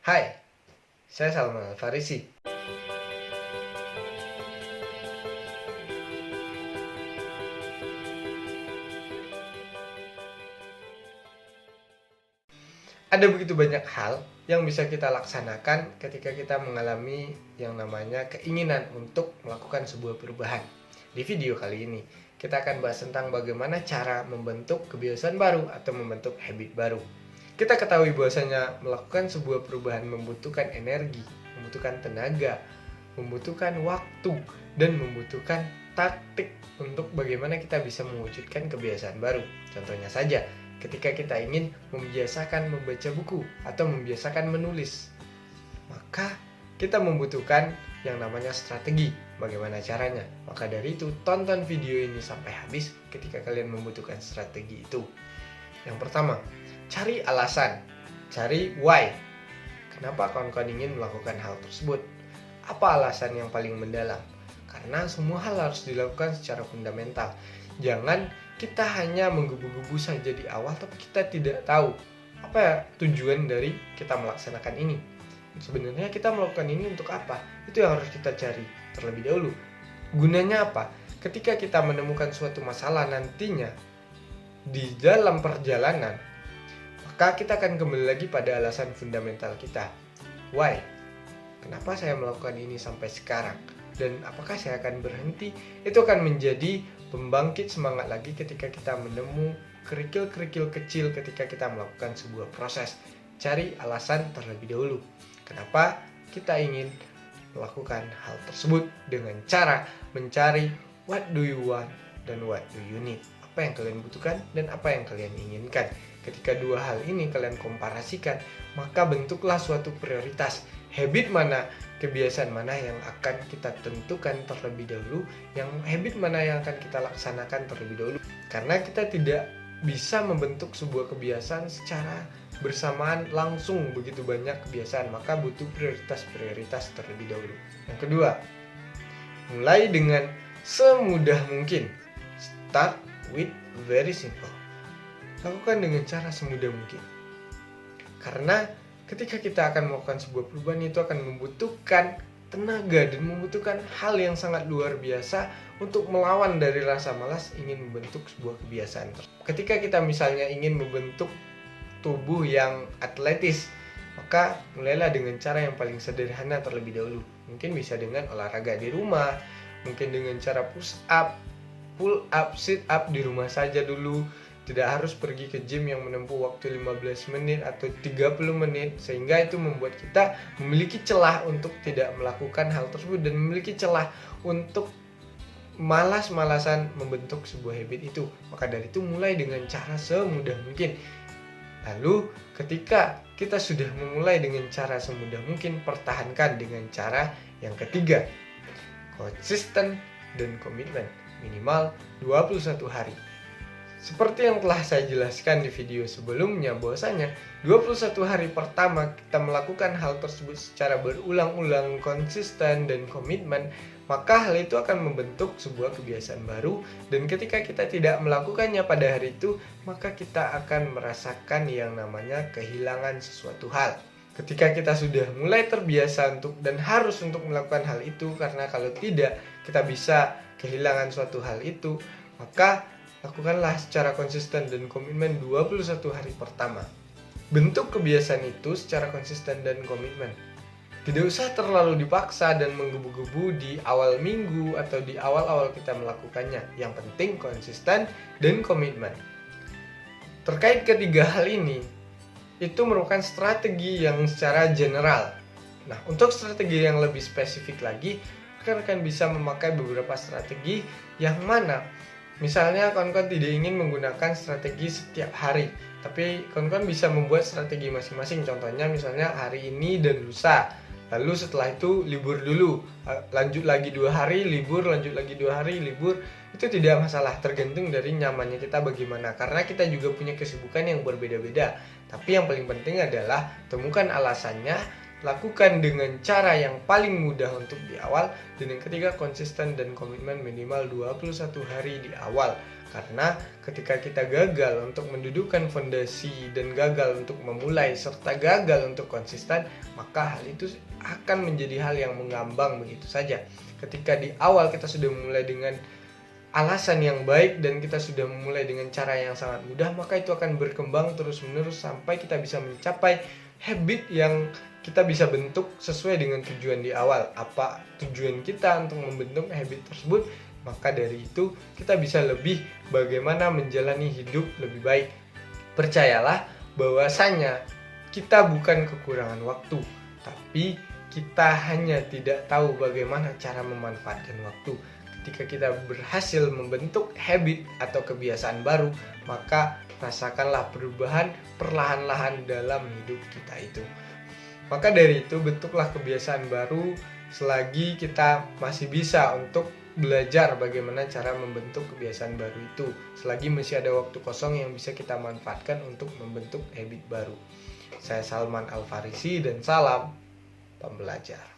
Hai, saya Salman Al-Farisi. Ada begitu banyak hal yang bisa kita laksanakan ketika kita mengalami yang namanya keinginan untuk melakukan sebuah perubahan. Di video kali ini, kita akan bahas tentang bagaimana cara membentuk kebiasaan baru atau membentuk habit baru. Kita ketahui bahwasanya melakukan sebuah perubahan membutuhkan energi, membutuhkan tenaga, membutuhkan waktu, dan membutuhkan taktik untuk bagaimana kita bisa mewujudkan kebiasaan baru. Contohnya saja, ketika kita ingin membiasakan membaca buku atau membiasakan menulis, maka kita membutuhkan yang namanya strategi. Bagaimana caranya? Maka dari itu, tonton video ini sampai habis ketika kalian membutuhkan strategi itu. Yang pertama, cari alasan, cari why. Kenapa kawan-kawan ingin melakukan hal tersebut? Apa alasan yang paling mendalam? Karena semua hal harus dilakukan secara fundamental. Jangan kita hanya menggebu-gebu saja di awal, tapi kita tidak tahu apa tujuan dari kita melaksanakan ini. Sebenarnya kita melakukan ini untuk apa? Itu yang harus kita cari terlebih dahulu. Gunanya apa? Ketika kita menemukan suatu masalah nantinya di dalam perjalanan, maka kita akan kembali lagi pada alasan fundamental kita. Why? Kenapa saya melakukan ini sampai sekarang? Dan apakah saya akan berhenti? Itu akan menjadi pembangkit semangat lagi ketika kita menemu kerikil-kerikil kecil ketika kita melakukan sebuah proses. Cari alasan terlebih dahulu. Kenapa kita ingin melakukan hal tersebut dengan cara mencari what do you want dan what do you need. Apa yang kalian butuhkan dan apa yang kalian inginkan. Ketika dua hal ini kalian komparasikan, maka bentuklah suatu prioritas. Habit mana, kebiasaan mana yang akan kita tentukan terlebih dahulu, yang habit mana yang akan kita laksanakan terlebih dahulu. Karena kita tidak bisa membentuk sebuah kebiasaan secara bersamaan langsung begitu banyak kebiasaan, maka butuh prioritas-prioritas terlebih dahulu. Yang kedua, mulai dengan semudah mungkin. Start with very simple. Lakukan dengan cara semudah mungkin. Karena ketika kita akan melakukan sebuah perubahan, itu akan membutuhkan tenaga dan membutuhkan hal yang sangat luar biasa untuk melawan dari rasa malas ingin membentuk sebuah kebiasaan. Ketika kita misalnya ingin membentuk tubuh yang atletis, maka mulailah dengan cara yang paling sederhana terlebih dahulu. Mungkin bisa dengan olahraga di rumah, mungkin dengan cara push up, pull up, sit up di rumah saja dulu. Tidak harus pergi ke gym yang menempuh waktu 15 menit atau 30 menit, sehingga itu membuat kita memiliki celah untuk tidak melakukan hal tersebut dan memiliki celah untuk malas-malasan membentuk sebuah habit itu. Maka dari itu mulai dengan cara semudah mungkin. Lalu ketika kita sudah memulai dengan cara semudah mungkin, pertahankan dengan cara yang ketiga. Konsisten dan komitmen minimal 21 hari. Seperti yang telah saya jelaskan di video sebelumnya, bahwasanya 21 hari pertama kita melakukan hal tersebut secara berulang-ulang, konsisten dan komitmen, maka hal itu akan membentuk sebuah kebiasaan baru. Dan ketika kita tidak melakukannya pada hari itu, maka kita akan merasakan yang namanya kehilangan sesuatu hal. Ketika kita sudah mulai terbiasa dan harus untuk melakukan hal itu, karena kalau tidak kita bisa kehilangan suatu hal itu, maka lakukanlah secara konsisten dan komitmen 21 hari pertama. Bentuk kebiasaan itu secara konsisten dan komitmen. Tidak usah terlalu dipaksa dan menggebu-gebu di awal minggu atau di awal-awal kita melakukannya. Yang penting konsisten dan komitmen. Terkait ketiga hal ini, itu merupakan strategi yang secara general. Nah, untuk strategi yang lebih spesifik lagi, rekan-rekan bisa memakai beberapa strategi yang mana misalnya kawan-kawan tidak ingin menggunakan strategi setiap hari, tapi kawan-kawan bisa membuat strategi masing-masing. Contohnya misalnya hari ini dan lusa, lalu setelah itu libur dulu, lanjut lagi 2 hari libur, lanjut lagi 2 hari libur. Itu tidak masalah, tergantung dari nyamannya kita bagaimana, karena kita juga punya kesibukan yang berbeda-beda. Tapi yang paling penting adalah temukan alasannya, lakukan dengan cara yang paling mudah untuk di awal. Dan yang ketiga, konsisten dan komitmen minimal 21 hari di awal. Karena ketika kita gagal untuk mendudukkan fondasi dan gagal untuk memulai serta gagal untuk konsisten, maka hal itu akan menjadi hal yang mengambang begitu saja. Ketika di awal kita sudah memulai dengan alasan yang baik dan kita sudah memulai dengan cara yang sangat mudah, maka itu akan berkembang terus-menerus sampai kita bisa mencapai habit yang kita bisa bentuk sesuai dengan tujuan di awal. Apa tujuan kita untuk membentuk habit tersebut? Maka dari itu kita bisa lebih bagaimana menjalani hidup lebih baik. Percayalah bahwasanya kita bukan kekurangan waktu, tapi kita hanya tidak tahu bagaimana cara memanfaatkan waktu. Ketika kita berhasil membentuk habit atau kebiasaan baru, maka rasakanlah perubahan perlahan-lahan dalam hidup kita itu. Maka dari itu, bentuklah kebiasaan baru selagi kita masih bisa untuk belajar bagaimana cara membentuk kebiasaan baru itu. Selagi masih ada waktu kosong yang bisa kita manfaatkan untuk membentuk habit baru. Saya Salman Al Farisi dan salam pembelajar.